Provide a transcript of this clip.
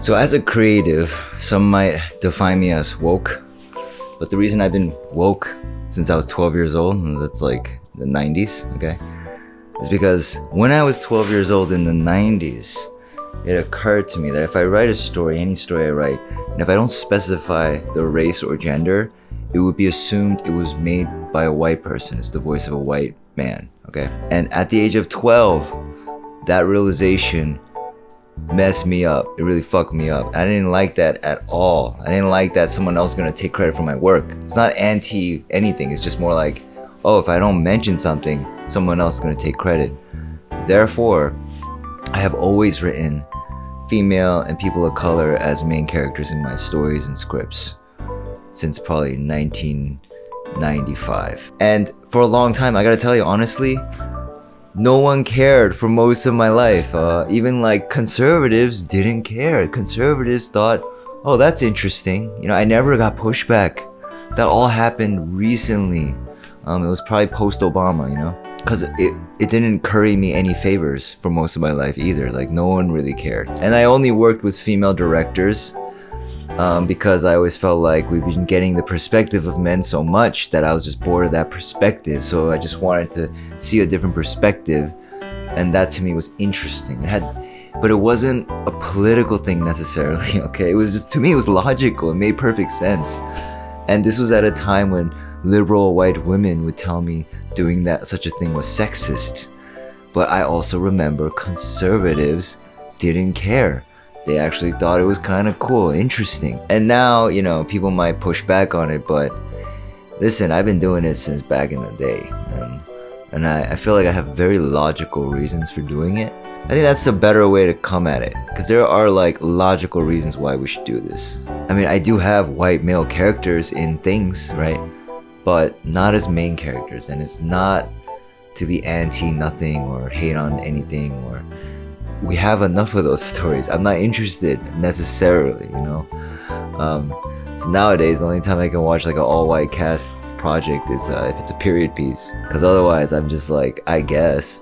So as a creative, some might define me as woke, but the reason I've been woke since I was 12 years old, and that's like the 90s, okay, is because when I was 12 years old in the 90s, it occurred to me that if I write a story, any story I write, and if I don't specify the race or gender, it would be assumed it was made by a white person. It's the voice of a white man, okay? And at the age of 12, that realization messed me up. It really fucked me up. I didn't like that at all. I didn't like that someone else is gonna take credit for my work. It's not anti anything. It's just more like, oh, if I don't mention something, someone else is gonna take credit. Therefore, I have always written female and people of color as main characters in my stories and scripts since probably 1995. And for a long time, I gotta tell you honestly, no one cared for most of my life. Even like conservatives didn't care. Conservatives thought, oh, that's interesting. You know, I never got pushback. That all happened recently. It was probably post-Obama, you know? Because it didn't curry me any favors for most of my life either. Like, no one really cared. And I only worked with female directors because I always felt like we've been getting the perspective of men so much that I was just bored of that perspective. So I just wanted to see a different perspective, and that to me was interesting. But it wasn't a political thing necessarily, okay? It was just, to me, it was logical. It made perfect sense. And this was at a time when liberal white women would tell me doing that such a thing was sexist. But I also remember conservatives didn't care. They actually thought it was kind of cool, interesting. And now, you know, people might push back on it, but listen, I've been doing it since back in the day. And I feel like I have very logical reasons for doing it. I think that's the better way to come at it, because there are like logical reasons why we should do this. I mean, I do have white male characters in things, right? But not as main characters, and it's not to be anti-nothing or hate on anything, or we have enough of those stories. I'm not interested necessarily, you know? So nowadays, the only time I can watch like an all-white cast project is if it's a period piece, because otherwise I'm just like, I guess.